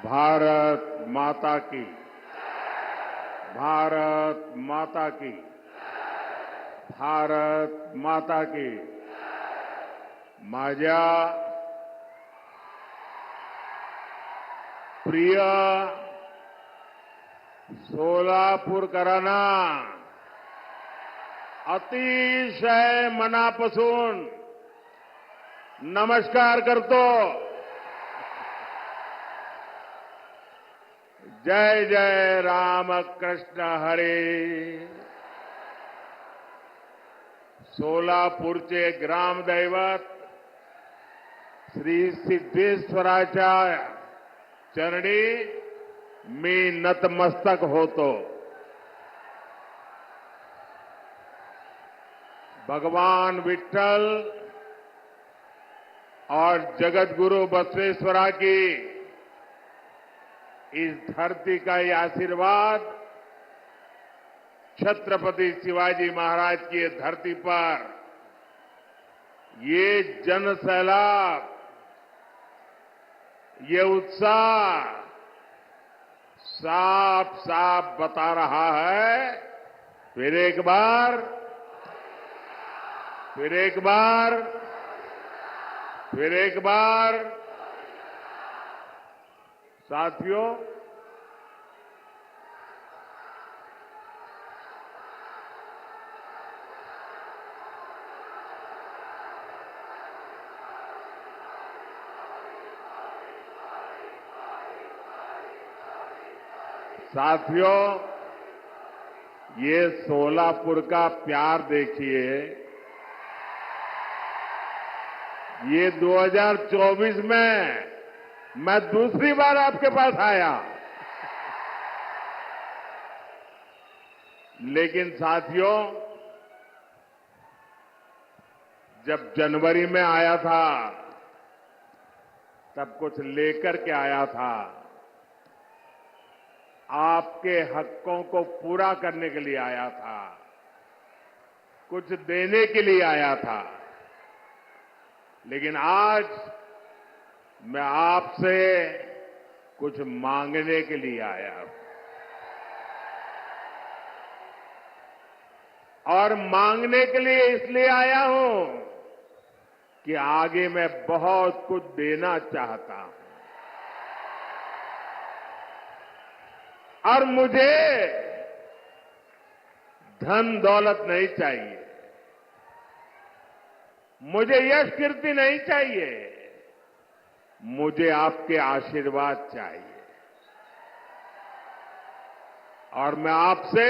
भारत माता की, भारत माता की, भारत माता की। माझ्या प्रिय सोलापूरकरांना अतिशय मनापासून नमस्कार करतो। जय जय रामकृष्ण हरी। सोलापूरचे ग्रामदैवत श्री सिद्धेश्वराच्या चरणी मी नतमस्तक होतो। भगवान विठ्ठल और जगतगुरु बसवेश्वरा की इस धरती का ये आशीर्वाद छत्रपति शिवाजी महाराज की धरती पर ये जन सैलाब, ये उत्साह साफ साफ बता रहा है। फिर एक बार, फिर एक बार, फिर एक बार। साथियों, साथियों, ये सोलापुर का प्यार देखिए। ये 2024 में मैं दूसरी बार आपके पास आया, लेकिन साथियों, जब जनवरी में आया था तब कुछ लेकर के आया था। आपके हकों को पूरा करने के लिए आया था, कुछ देने के लिए आया था। लेकिन आज मैं आपसे कुछ मांगने के लिए आया हूं। और मांगने के लिए इसलिए आया हूं कि आगे मैं बहुत कुछ देना चाहता हूं। और मुझे धन दौलत नहीं चाहिए, मुझे यश कीर्ति नहीं चाहिए, मुझे आपके आशीर्वाद चाहिए। और मैं आपसे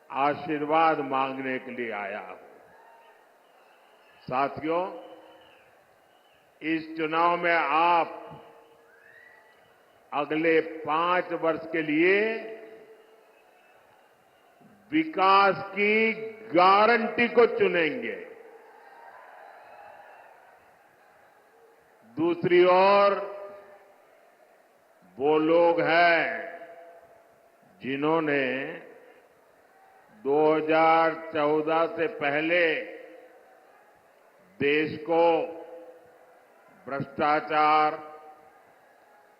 आशीर्वाद मांगने के लिए आया हूं। साथियों, इस चुनाव में आप अगले 5 वर्ष के लिए विकास की गारंटी को चुनेंगे। दूसरी ओर वो लोग हैं जिन्होंने 2014 से पहले देश को भ्रष्टाचार,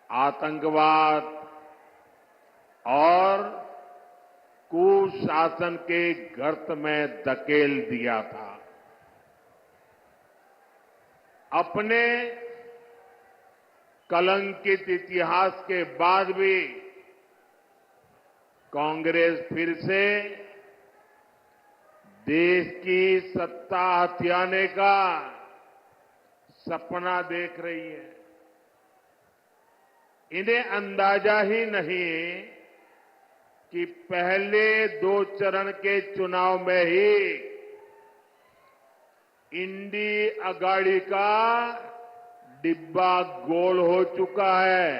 आतंकवाद और कुशासन के गर्त में धकेल दिया था। अपने कलंकित इतिहास के बाद भी कांग्रेस फिर से देश की सत्ता हथियाने का सपना देख रही है। इन्हें अंदाजा ही नहीं कि पहले 2 चरण के चुनाव में ही इंडी अगाड़ी का डिब्बा गोल हो चुका है।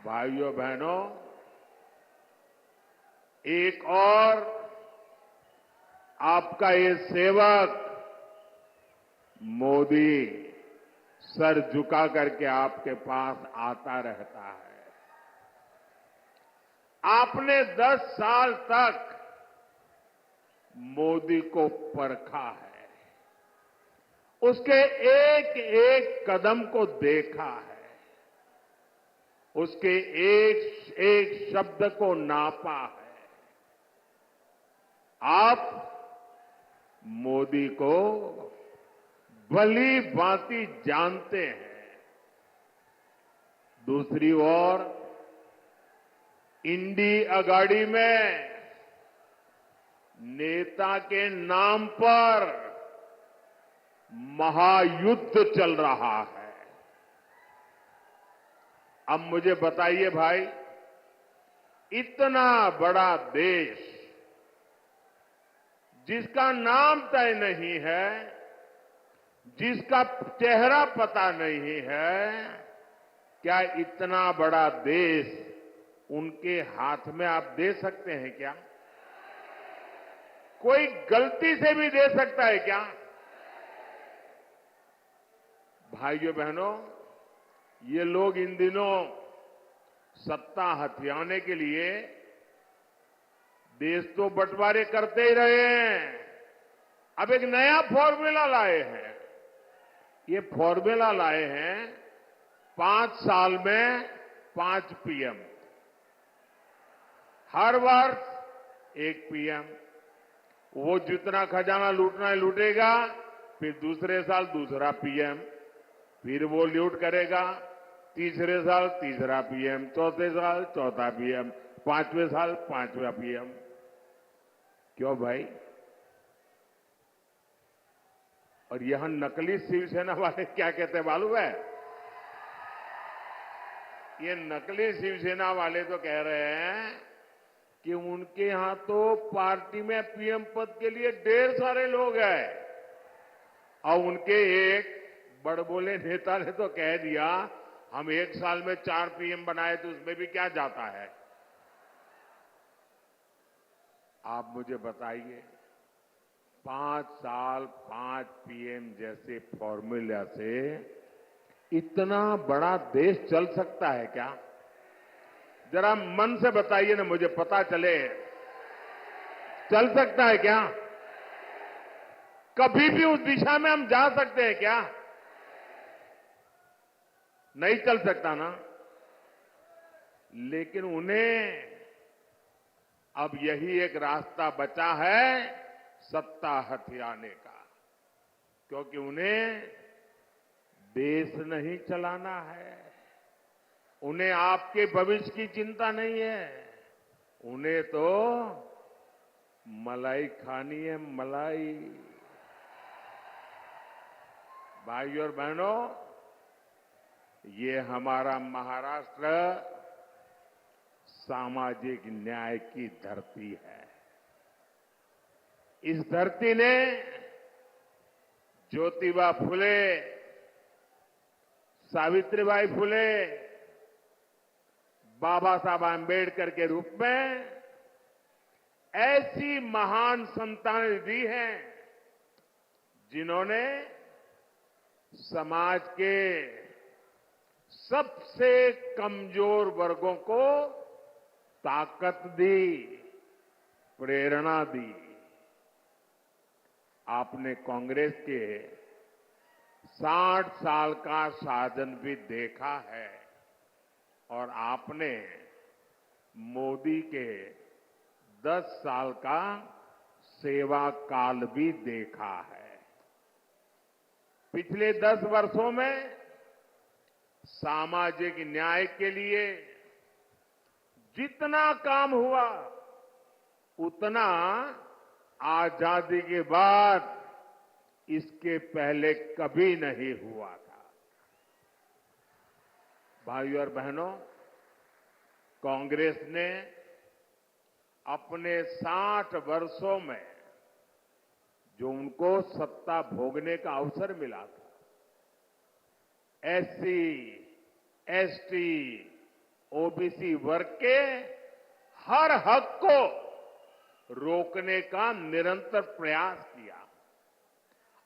भाइयों बहनों, एक और आपका ये सेवक मोदी सर झुका करके आपके पास आता रहता है। आपने 10 साल तक मोदी को परखा है, उसके एक एक कदम को देखा है, उसके एक एक शब्द को नापा है। आप मोदी को भली भांति जानते हैं। दूसरी ओर इंडी अगाड़ी में नेता के नाम पर महायुद्ध चल रहा है। अब मुझे बताइए भाई, इतना बड़ा देश जिसका नाम तय नहीं है, जिसका चेहरा पता नहीं है, क्या इतना बड़ा देश उनके हाथ में आप दे सकते हैं क्या? कोई गलती से भी दे सकता है क्या? भाइयों बहनों, ये लोग इन दिनों सत्ता हथियाने के लिए देश तो बंटवारे करते ही रहे हैं। अब एक नया फॉर्मूला लाए हैं। ये फॉर्मूला लाए हैं 5 साल में 5 पीएम, हर वर्ष 1 पीएम। वो जितना खजाना लूटना है लूटेगा, फिर दूसरे साल दूसरा पीएम, फिर वो लूट करेगा, तीसरे साल तीसरा पीएम, चौथे साल चौथा पीएम, 5वें साल 5वां पीएम। क्यों भाई? और यहां नकली शिवसेना वाले क्या कहते हैं मालूम है? ये नकली शिवसेना वाले तो कह रहे हैं कि उनके यहां तो पार्टी में पीएम पद के लिए ढेर सारे लोग हैं। और उनके एक बड़बोले नेता ने तो कह दिया, हम 1 साल में 4 पीएम बनाए तो उसमें भी क्या जाता है? आप मुझे बताइए, 5 साल 5 पीएम जैसे फॉर्मूला से इतना बड़ा देश चल सकता है क्या? जरा मन से बताइए ना, मुझे पता चले। चल सकता है क्या? कभी भी उस दिशा में हम जा सकते हैं क्या? नहीं चल सकता ना। लेकिन उन्हें अब यही एक रास्ता बचा है सत्ता हथियाने का, क्योंकि उन्हें देश नहीं चलाना है, उन्हें आपके भविष्य की चिंता नहीं है, उन्हें तो मलाई खानी है, मलाई। भाइयों और बहनों, ये हमारा महाराष्ट्र सामाजिक न्याय की धरती है। इस धरती ने ज्योतिबा फुले, सावित्रीबाई फुले, बाबा साहब आंबेडकर के रूप में ऐसी महान संतानें दी हैं जिन्होंने समाज के सबसे कमजोर वर्गों को ताकत दी, प्रेरणा दी। आपने कांग्रेस के 60 साल का शासन भी देखा है और आपने मोदी के 10 साल का सेवा काल भी देखा है। पिछले 10 वर्षों में सामाजिक न्याय के लिए जितना काम हुआ, उतना आजादी के बाद इसके पहले कभी नहीं हुआ था। भाइयों और बहनों, कांग्रेस ने अपने 60 वर्षों में जो उनको सत्ता भोगने का अवसर मिला था, एससी, एसटी, ओबीसी वर्ग के हर हक को रोकने का निरंतर प्रयास किया।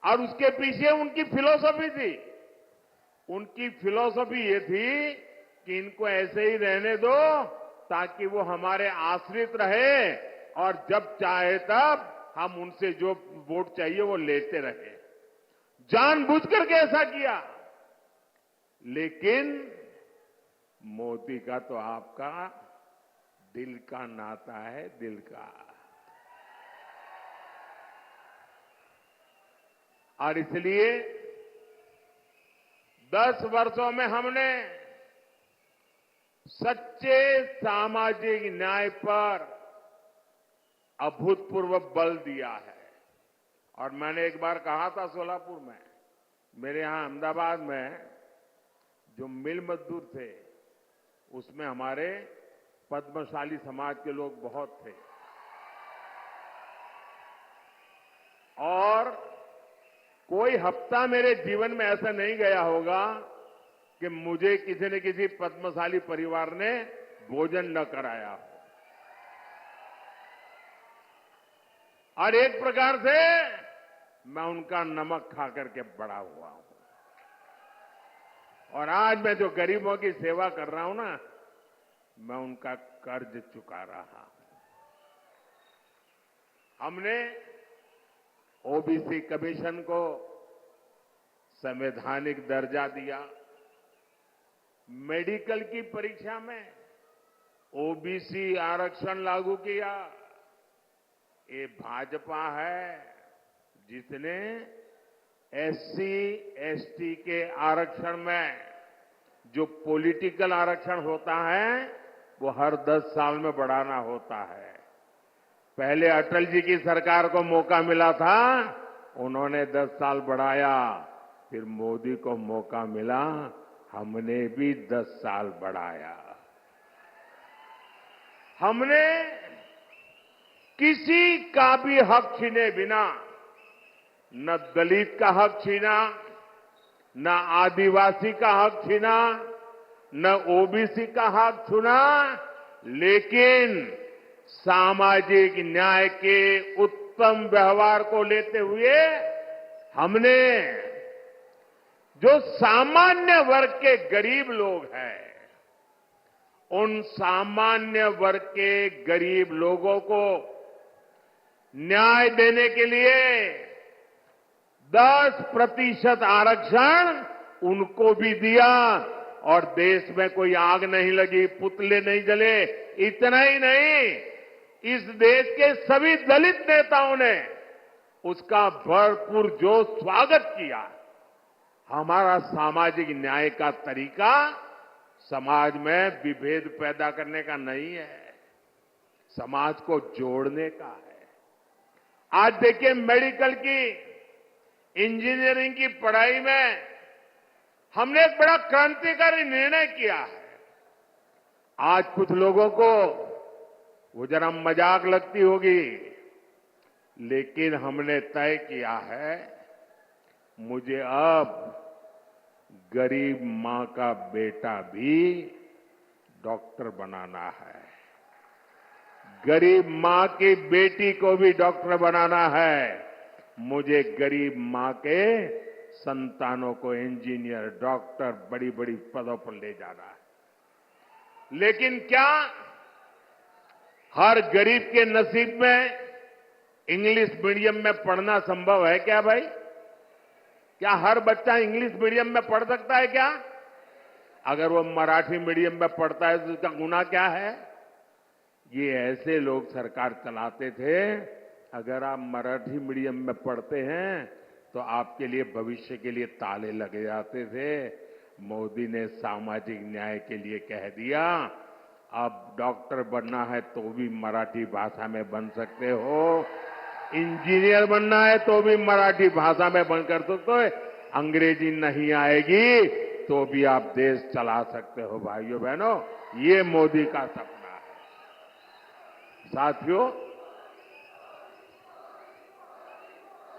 और उसके पीछे उनकी फिलॉसफी थी। उनकी फिलॉसफी ये थी कि इनको ऐसे ही रहने दो ताकि वो हमारे आश्रित रहे और जब चाहे तब हम उनसे जो वोट चाहिए वो लेते रहे। जानबूझ करके ऐसा किया। लेकिन मोदी का तो आपका दिल का नाता है, दिल का। और इसलिए 10 वर्षों में हमने सच्चे सामाजिक न्याय पर अभूतपूर्व बल दिया है। और मैंने एक बार कहा था सोलापुर में, मेरे यहां अहमदाबाद में जो मिल मजदूर थे उसमें हमारे पद्मशाली समाज के लोग बहुत थे। और कोई हफ्ता मेरे जीवन में ऐसा नहीं गया होगा कि मुझे किसी न किसी पद्मशाली परिवार ने भोजन न कराया हो। और एक प्रकार से मैं उनका नमक खा करके बड़ा हुआ हूं। और आज मैं जो गरीबों की सेवा कर रहा हूं ना, मैं उनका कर्ज चुका रहा हूं। हमने ओबीसी कमीशन को संवैधानिक दर्जा दिया। मेडिकल की परीक्षा में ओबीसी आरक्षण लागू किया। ये भाजपा है जिसने एससी एसटी के आरक्षण में जो पॉलिटिकल आरक्षण होता है वो हर 10 साल में बढ़ाना होता है। पहले अटल जी की सरकार को मौका मिला था, उन्होंने 10 साल बढ़ाया। फिर मोदी को मौका मिला, हमने भी 10 साल बढ़ाया। हमने किसी का भी हक छीने बिना, न दलित का हक छीना, न आदिवासी का हक छीना, न ओबीसी का हक छीना, लेकिन सामाजिक न्याय के उत्तम व्यवहार को लेते हुए हमने जो सामान्य वर्ग के गरीब लोग हैं, उन सामान्य वर्ग के गरीब लोगों को न्याय देने के लिए 10% आरक्षण उनको भी दिया। और देश में कोई आग नहीं लगी, पुतले नहीं जले। इतना ही नहीं, इस देश के सभी दलित नेताओं ने उसका भरपूर जो स्वागत किया। हमारा सामाजिक न्याय का तरीका समाज में विभेद पैदा करने का नहीं है, समाज को जोड़ने का है। आज देखिए, मेडिकल की, इंजीनियरिंग की पढ़ाई में हमने एक बड़ा क्रांतिकारी निर्णय किया है। आज कुछ लोगों को वो जरा मजाक लगती होगी, लेकिन हमने तय किया है, मुझे अब गरीब मां का बेटा भी डॉक्टर बनाना है, गरीब मां की बेटी को भी डॉक्टर बनाना है, मुझे गरीब मां के संतानों को इंजीनियर, डॉक्टर, बड़ी बड़ी पदों पर ले जाना है। लेकिन क्या हर गरीब के नसीब में इंग्लिश मीडियम में पढ़ना संभव है क्या भाई? क्या हर बच्चा इंग्लिश मीडियम में पढ़ सकता है क्या? अगर वो मराठी मीडियम में पढ़ता है तो उसका गुनाह क्या है? ये ऐसे लोग सरकार चलाते थे। अगर आप मराठी मीडियम में पढ़ते हैं तो आपके लिए भविष्य के लिए ताले लगे जाते थे। मोदी ने सामाजिक न्याय के लिए कह दिया, अब डॉक्टर बनना है तो भी मराठी भाषा में बन सकते हो, इंजीनियर बनना है तो भी मराठी भाषा में बनकर सकते हो, अंग्रेजी नहीं आएगी तो भी आप देश चला सकते हो। भाइयों बहनों, ये मोदी का सपना है। साथियों,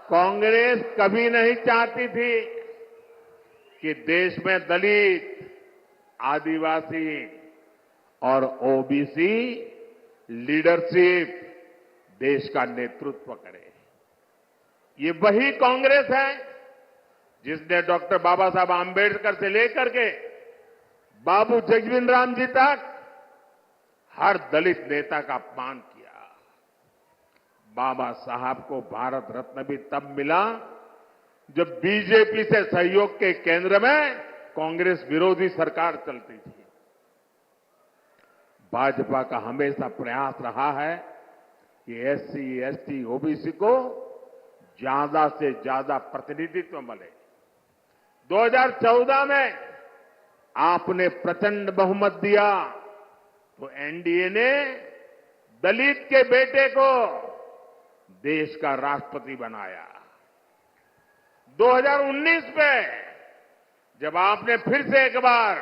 कांग्रेस कभी नहीं चाहती थी कि देश में दलित, आदिवासी और ओबीसी लीडरशिप देश का नेतृत्व करे। ये वही कांग्रेस है जिसने डॉक्टर बाबा साहब आंबेडकर से लेकर के बाबू जगजीवन राम जी तक हर दलित नेता का अपमान किया। बाबा साहब को भारत रत्न भी तब मिला जब बीजेपी से सहयोग के केंद्र में कांग्रेस विरोधी सरकार चलती थी। भाजपा का हमेशा प्रयास रहा है कि एससी, एसटी, ओबीसी को ज्यादा से ज्यादा प्रतिनिधित्व मिले। 2014 में आपने प्रचंड बहुमत दिया तो एनडीए ने दलित के बेटे को देश का राष्ट्रपति बनाया। 2019 में जब आपने फिर से एक बार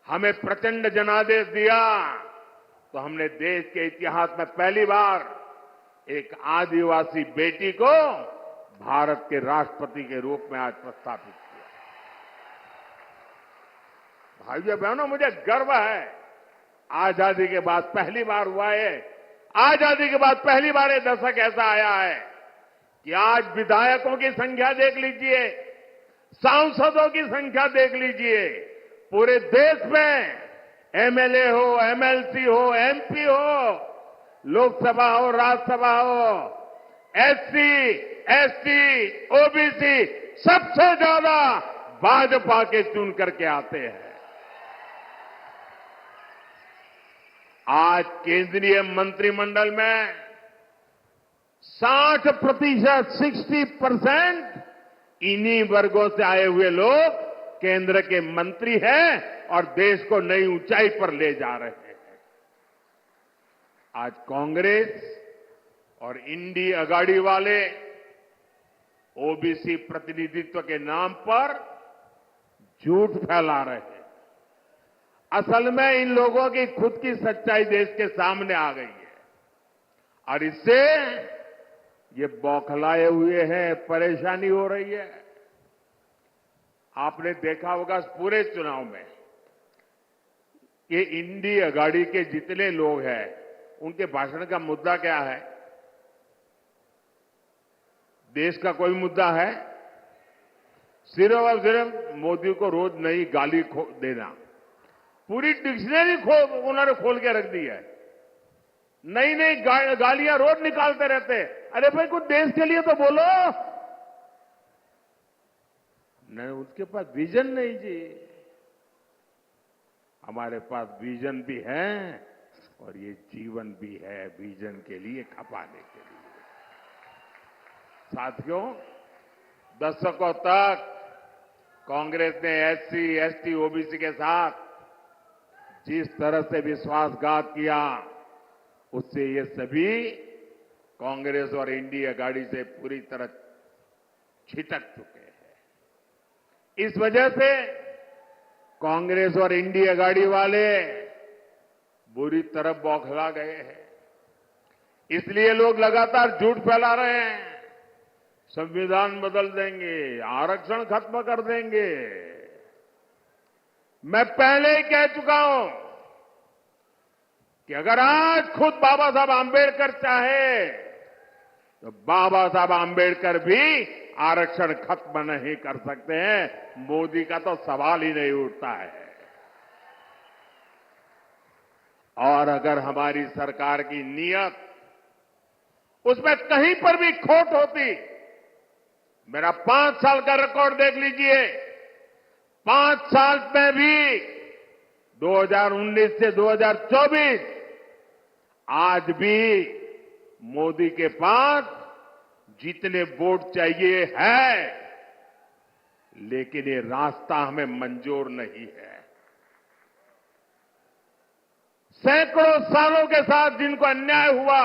हमें प्रचंड जनादेश दिया तो हमने देश के इतिहास में पहली बार एक आदिवासी बेटी को भारत के राष्ट्रपति के रूप में आज प्रस्तावित किया। भाइयों बहनों, मुझे गर्व है, आजादी के बाद पहली बार हुआ है। आजादी के बाद पहली बार ये दशक ऐसा आया है कि आज विधायकों की संख्या देख लीजिए, सांसदों की संख्या देख लीजिए, पूरे देश में एमएलए हो, एमएलसी हो, एमपी हो, लोकसभा हो, राज्यसभा हो, एससी, एसटी, ओबीसी सबसे ज्यादा भाजपा के चुन करके आते हैं। आज केंद्रीय मंत्रिमंडल में 60%, 60% इन्हीं वर्गों से आए हुए लोग केंद्र के मंत्री हैं और देश को नई ऊंचाई पर ले जा रहे हैं। आज कांग्रेस और इंडी अगाड़ी वाले ओबीसी प्रतिनिधित्व के नाम पर झूठ फैला रहे हैं। असल में इन लोगों की खुद की सच्चाई देश के सामने आ गई है और इससे ये बौखलाए हुए हैं, परेशानी हो रही है। आपने देखा होगा पूरे चुनाव में कि इंडी अगाड़ी के जितने लोग हैं उनके भाषण का मुद्दा क्या है? देश का कोई मुद्दा है? सिर्फ और सिर्फ मोदी को रोज नई गाली देना। पूरी डिक्शनरी उन्होंने खोल के रख दी है। नई नई गालियां रोज निकालते रहते। अरे भाई कुछ देश के लिए तो बोलो। नहीं, उसके पास विजन नहीं जी। हमारे पास विजन भी है और ये जीवन भी है विजन के लिए खपाने के लिए। साथियों, दशकों तक कांग्रेस ने एससी, एसटी, ओबीसी के साथ जिस तरह से विश्वासघात किया उससे ये सभी कांग्रेस और इंडी अगाड़ी से पूरी तरह छिटक चुके हैं। इस वजह से कांग्रेस और इंडी अगाड़ी वाले बुरी तरह बौखला गए हैं। इसलिए लोग लगातार झूठ फैला रहे हैं। संविधान बदल देंगे, आरक्षण खत्म कर देंगे। मैं पहले ही कह चुका हूं कि अगर आज खुद बाबा साहब आंबेडकर चाहे तो बाबा साहब आंबेडकर भी आरक्षण खत्म नहीं कर सकते हैं। मोदी का तो सवाल ही नहीं उठता है। और अगर हमारी सरकार की नीयत उसमें कहीं पर भी खोट होती, मेरा 5 साल का रिकॉर्ड देख लीजिए, 5 साल में भी 2019 से 2024 आज भी मोदी के पास जितने वोट चाहिए है, लेकिन ये रास्ता हमें मंजूर नहीं है। सैकड़ों सालों के साथ जिनको अन्याय हुआ,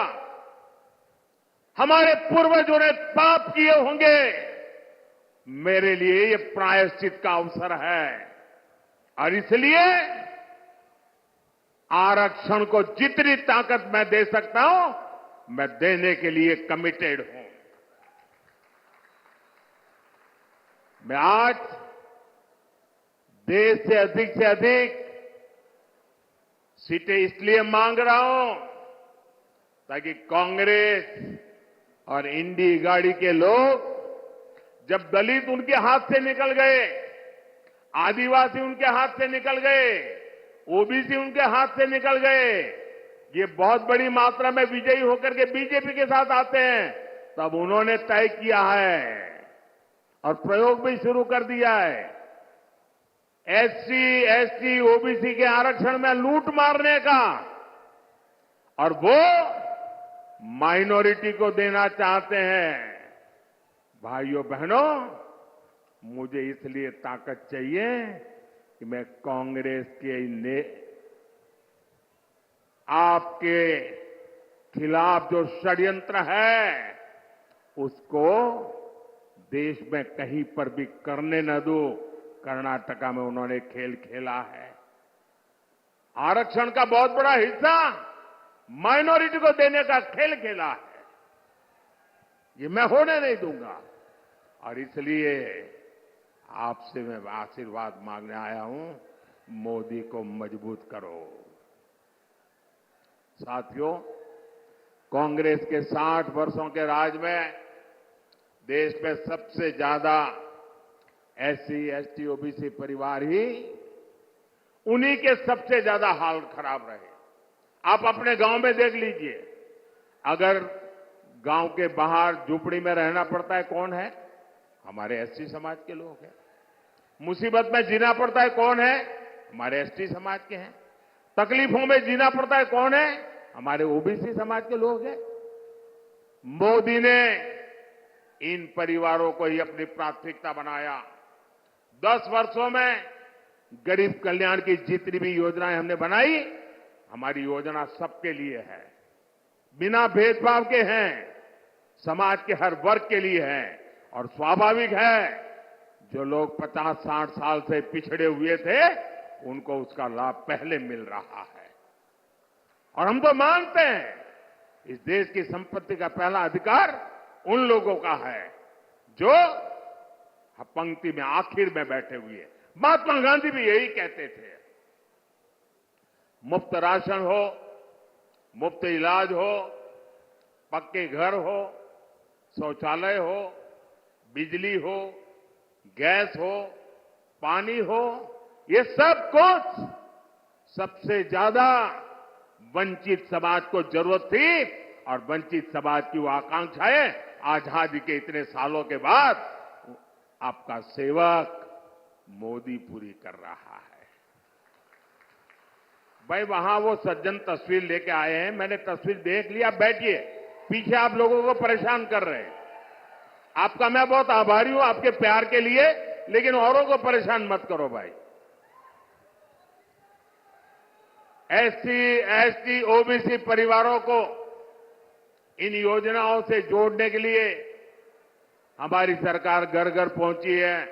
हमारे पूर्वजों ने पाप किए होंगे, मेरे लिए ये प्रायश्चित का अवसर है और इसलिए आरक्षण को जितनी ताकत मैं दे सकता हूं, मैं देने के लिए कमिटेड हूं। मैं आज देश से अधिक सीटें इसलिए मांग रहा हूं ताकि कांग्रेस और इंडी गाड़ी के लोग, जब दलित उनके हाथ से निकल गए, आदिवासी उनके हाथ से निकल गए, ओबीसी उनके हाथ से निकल गए, ये बहुत बड़ी मात्रा में विजयी होकर के बीजेपी के साथ आते हैं, तब उन्होंने तय किया है और प्रयोग भी शुरू कर दिया है। एससी, एसटी, ओबीसी के आरक्षण में लूट मारने का, और वो माइनॉरिटी को देना चाहते हैं। भाइयों बहनों, मुझे इसलिए ताकत चाहिए कि मैं कांग्रेस के आपके खिलाफ जो षड्यंत्र है उसको देश में कहीं पर भी करने न दो। कर्नाटका में उन्होंने खेल खेला है। आरक्षण का बहुत बड़ा हिस्सा माइनॉरिटी को देने का खेल खेला है। ये मैं होने नहीं दूंगा, और इसलिए आपसे मैं आशीर्वाद मांगने आया हूं, मोदी को मजबूत करो। साथियों, कांग्रेस के 60 वर्षों के राज में देश में सबसे ज्यादा एससी, एसटी, ओबीसी परिवार ही, उन्हीं के सबसे ज्यादा हाल खराब रहे। आप अपने गांव में देख लीजिए, अगर गांव के बाहर झुपड़ी में रहना पड़ता है, कौन है? हमारे एससी समाज के लोग हैं। मुसीबत में जीना पड़ता है, कौन है? हमारे एसटी समाज के हैं। तकलीफों में जीना पड़ता है, कौन है? हमारे ओबीसी समाज के लोग हैं। मोदी ने इन परिवारों को ही अपनी प्राथमिकता बनाया। 10 वर्षों में गरीब कल्याण की जितनी भी योजनाएं हमने बनाई, हमारी योजना सबके लिए है, बिना भेदभाव के हैं, समाज के हर वर्ग के लिए है। और स्वाभाविक है, जो लोग 50-60 साल से पिछड़े हुए थे, उनको उसका लाभ पहले मिल रहा है। और हम तो मानते हैं, इस देश की संपत्ति का पहला अधिकार उन लोगों का है जो पंक्ति में आखिर में बैठे हुए। महात्मा गांधी भी यही कहते थे। मुफ्त राशन हो, मुफ्त इलाज हो, पक्के घर हो, शौचालय हो, बिजली हो, गैस हो, पानी हो, ये सब कुछ सबसे ज्यादा वंचित समाज को जरूरत थी, और वंचित समाज की वो आकांक्षाएं आजादी के इतने सालों के बाद आपका सेवक मोदी पूरी कर रहा है। भाई, वहां वो सज्जन तस्वीर लेके आए हैं, मैंने तस्वीर देख लिया। बैठिए, पीछे आप लोगों को परेशान कर रहे हैं। आपका मैं बहुत आभारी हूं, आपके प्यार के लिए, लेकिन औरों को परेशान मत करो भाई। एससी, एसटी, ओबीसी परिवारों को इन योजनाओं से जोड़ने के लिए हमारी सरकार घर घर पहुंची है,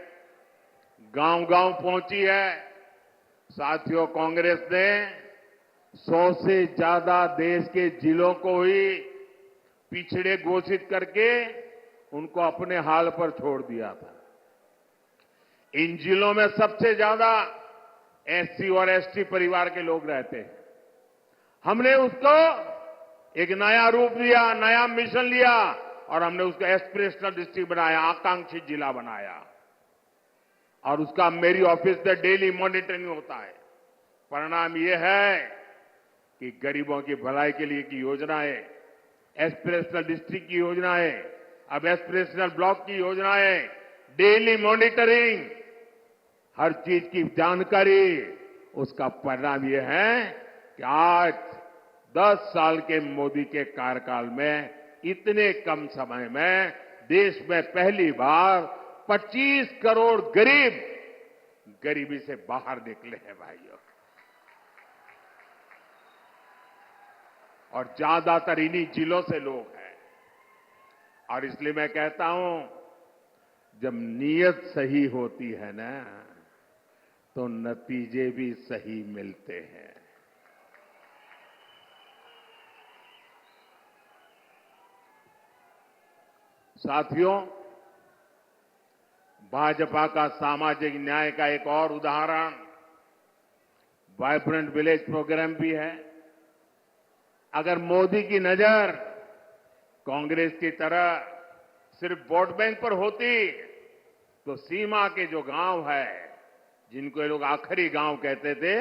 गांव गांव पहुंची है। साथियों, कांग्रेस ने 100 से ज्यादा देश के जिलों को ही पिछड़े घोषित करके उनको अपने हाल पर छोड़ दिया था। इन जिलों में सबसे ज्यादा एससी और एसटी परिवार के लोग रहते हैं। हमने उसको एक नया रूप दिया, नया मिशन लिया, और हमने उसको एस्पिरेशनल डिस्ट्रिक्ट बनाया, आकांक्षी जिला बनाया। और उसका मेरी ऑफिस से डेली मॉनिटरिंग होता है। परिणाम यह है कि गरीबों की भलाई के लिए की योजनाएं, एस्पिरेशनल डिस्ट्रिक्ट की योजनाएं, अब एस्पिरेशनल ब्लॉक की योजनाएं, डेली मॉनिटरिंग, हर चीज की जानकारी, उसका परिणाम यह है कि आज 10 साल के मोदी के कार्यकाल में इतने कम समय में देश में पहली बार 25 करोड़ गरीब गरीबी से बाहर निकले हैं भाइयों। और ज्यादातर इन्हीं जिलों से लोग हैं। और इसलिए मैं कहता हूं, जब नीयत सही होती है ना, तो नतीजे भी सही मिलते हैं। साथियों, भाजपा का सामाजिक न्याय का एक और उदाहरण वाइब्रेंट विलेज प्रोग्राम भी है। अगर मोदी की नजर कांग्रेस की तरह सिर्फ वोट बैंक पर होती, तो सीमा के जो गांव है, जिनको ये लोग आखिरी गांव कहते थे,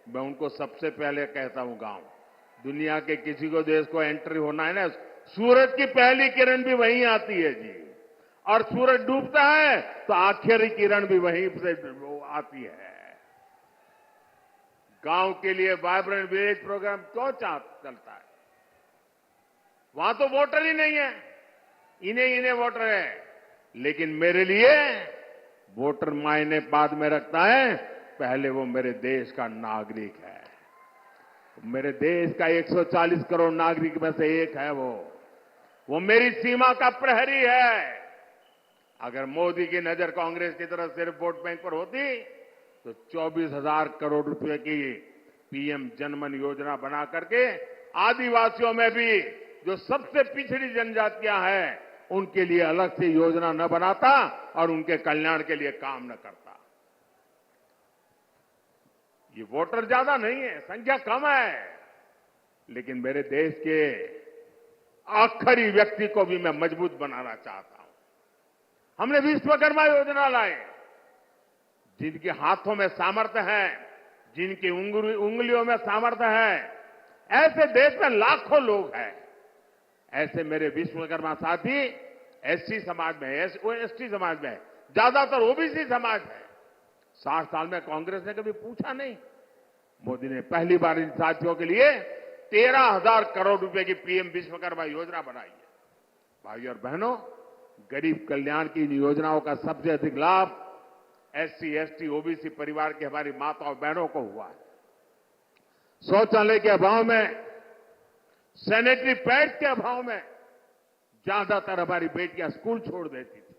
मैं उनको सबसे पहले कहता हूं गांव। दुनिया के किसी को देश को एंट्री होना है ना, सूरज की पहली किरण भी वहीं आती है जी। और सूरज डूबता है तो आखिरी किरण भी वहीं से आती है। गांव के लिए वाइब्रेंट विलेज प्रोग्राम क्यों चलता है? वहां तो वोटर ही नहीं है, इन्हें वोटर है। लेकिन मेरे लिए वोटर मायने बाद में रखता है, पहले वो मेरे देश का नागरिक है। मेरे देश का 140 करोड़ नागरिक में से एक है वो मेरी सीमा का प्रहरी है। अगर मोदी की नजर कांग्रेस की तरफ सिर्फ वोट बैंक पर होती तो 24,000 करोड़ रुपए की पीएम जनमन योजना बना करके आदिवासियों में भी जो सबसे पिछड़ी जनजातियां हैं उनके लिए अलग से योजना न बनाता और उनके कल्याण के लिए काम न करता। ये वोटर ज्यादा नहीं है, संख्या कम है, लेकिन मेरे देश के आखिरी व्यक्ति को भी मैं मजबूत बनाना चाहता हूं। हमने विश्वकर्मा योजना लाई। जिनके हाथों में सामर्थ्य है, जिनकी उंगलियों में सामर्थ्य है, ऐसे देश में लाखों लोग हैं। ऐसे मेरे विश्वकर्मा साथी एससी समाज में, एसटी समाज में, ज्यादातर ओबीसी समाज है। 60 साल में कांग्रेस ने कभी पूछा नहीं। मोदी ने पहली बार इन साथियों के लिए 13,000 करोड़ रुपए की पीएम विश्वकर्मा योजना बनाई है। भाइयों और बहनों, गरीब कल्याण की इन योजनाओं का सबसे अधिक लाभ एससी, एसटी, ओबीसी परिवार की हमारी माताओं बहनों को हुआ है। शौचालय के अभाव में, सैनिटरी पैड के अभाव में ज्यादातर हमारी बेटियां स्कूल छोड़ देती थी।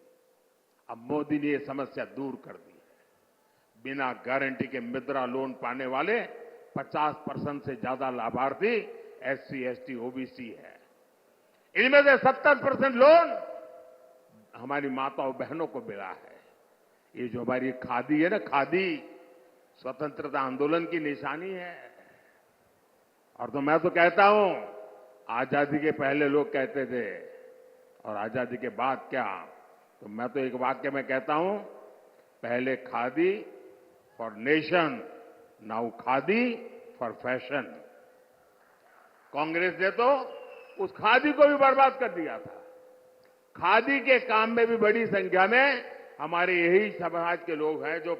अब मोदी ने यह समस्या दूर कर दी है। बिना गारंटी के मुद्रा लोन पाने वाले 50% से ज्यादा लाभार्थी एससी, एसटी, ओबीसी है। इनमें से 70% लोन हमारी माताओं बहनों को मिला है। ये जो हमारी खादी है ना, खादी स्वतंत्रता आंदोलन की निशानी है। और तो मैं तो कहता हूं, आजादी के पहले लोग कहते थे और आजादी के बाद क्या, तो मैं तो एक वाक्य में कहता हूं, पहले khadi for nation, now khadi for fashion. Congress ने तो उस खादी को भी बर्बाद कर दिया था। खादी के काम में भी बड़ी संख्या में हमारे यही समाज के लोग हैं जो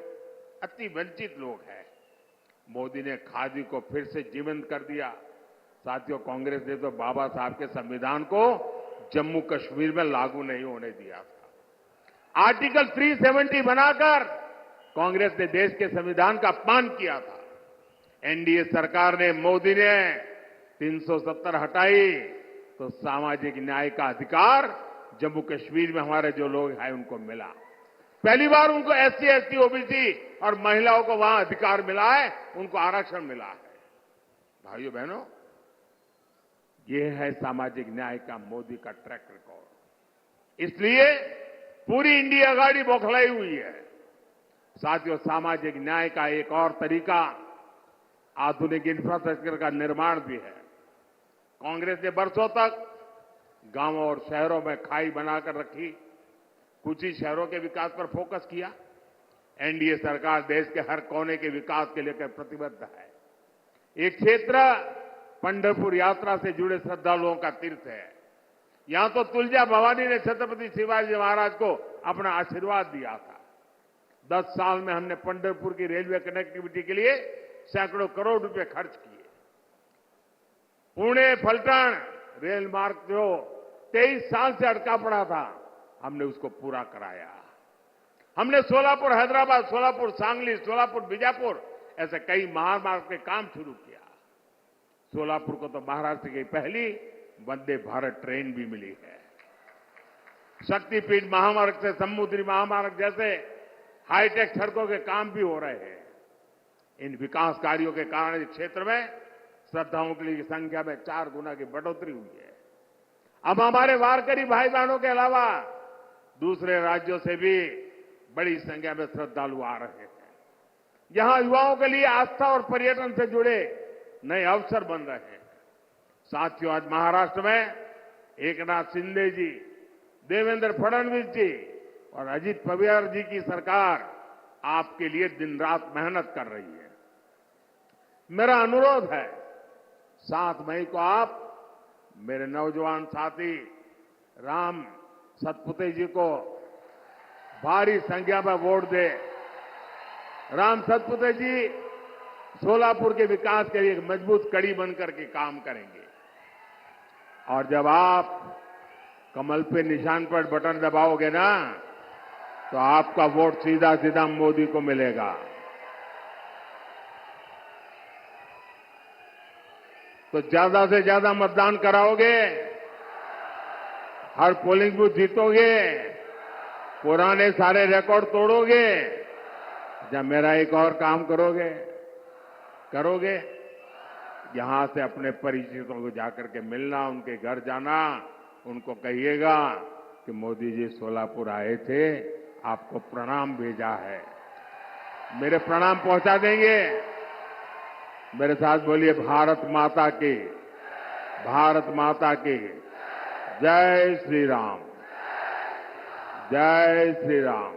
अति वंचित लोग हैं। मोदी ने खादी को फिर से जीवंत कर दिया। साथियों, कांग्रेस ने तो बाबा साहब के संविधान को जम्मू कश्मीर में लागू नहीं होने दिया था। आर्टिकल 370 बनाकर कांग्रेस ने देश के संविधान का अपमान किया था। एनडीए सरकार ने, मोदी ने 370 हटाई तो सामाजिक न्याय का अधिकार जम्मू कश्मीर में हमारे जो लोग हैं उनको मिला। पहली बार उनको एससी, एसटी, ओबीसी और महिलाओं को वहां अधिकार मिला है, उनको आरक्षण मिला है। भाइयों बहनों, ये है सामाजिक न्याय का मोदी का ट्रैक रिकॉर्ड। इसलिए पूरी इंडिया गाड़ी बौखलाई हुई है। साथियों, सामाजिक न्याय का एक और तरीका आधुनिक इंफ्रास्ट्रक्चर का निर्माण भी है। कांग्रेस ने बरसों तक गांवों और शहरों में खाई बनाकर रखी, कुछ ही शहरों के विकास पर फोकस किया। एनडीए सरकार देश के हर कोने के विकास के लेकर प्रतिबद्ध है। एक क्षेत्र पंढरपुर यात्रा से जुड़े श्रद्धालुओं का तीर्थ है। यहां तो तुलजा भवानी ने छत्रपति शिवाजी महाराज को अपना आशीर्वाद दिया था। 10 साल में हमने पंढरपुर की रेलवे कनेक्टिविटी के लिए सैकड़ों करोड़ रुपए खर्च किए। पुणे फलटण रेल मार्ग जो 23 साल से अटका पड़ा था, हमने उसको पूरा कराया। हमने सोलापुर हैदराबाद, सोलापुर सांगली, सोलापुर बीजापुर ऐसे कई महामार्ग के काम शुरू किया। सोलापुर को तो महाराष्ट्र की पहली वंदे भारत ट्रेन भी मिली है। शक्तिपीठ महामार्ग से समुद्री महामार्ग जैसे हाईटेक सड़कों के काम भी हो रहे हैं। इन विकास कार्यों के कारण इस क्षेत्र में श्रद्धालुओं की संख्या में 4 गुना की बढ़ोतरी हुई है। अब हमारे वारकरी भाई बहनों के अलावा दूसरे राज्यों से भी बड़ी संख्या में श्रद्धालु आ रहे हैं। यहां युवाओं के लिए आस्था और पर्यटन से जुड़े नए अवसर बन रहे हैं। साथियों, आज महाराष्ट्र में एकनाथ शिंदे जी, देवेंद्र फडणवीस जी और अजित पवार जी की सरकार आपके लिए दिन रात मेहनत कर रही है। मेरा अनुरोध है, 7 मई को आप मेरे नौजवान साथी राम सतपुते जी को भारी संख्या में वोट दे। राम सतपुते जी सोलापुर के विकास के लिए एक मजबूत कड़ी बनकर के काम करेंगे। और जब आप कमल पे निशान पर बटन दबाओगे ना, तो आपका वोट सीधा सीधा मोदी को मिलेगा। तो ज्यादा से ज्यादा मतदान कराओगे, हर पोलिंग बूथ जीतोगे, पुराने सारे रिकॉर्ड तोड़ोगे, जब मेरा एक और काम करोगे, यहां से अपने परिचितों को जाकर के मिलना, उनके घर जाना, उनको कहिएगा कि मोदी जी सोलापुर आए थे, आपको प्रणाम भेजा है। मेरे प्रणाम पहुंचा देंगे। मेरे साथ बोलिए भारत माता की, भारत माता की जय श्री राम, जय श्री राम।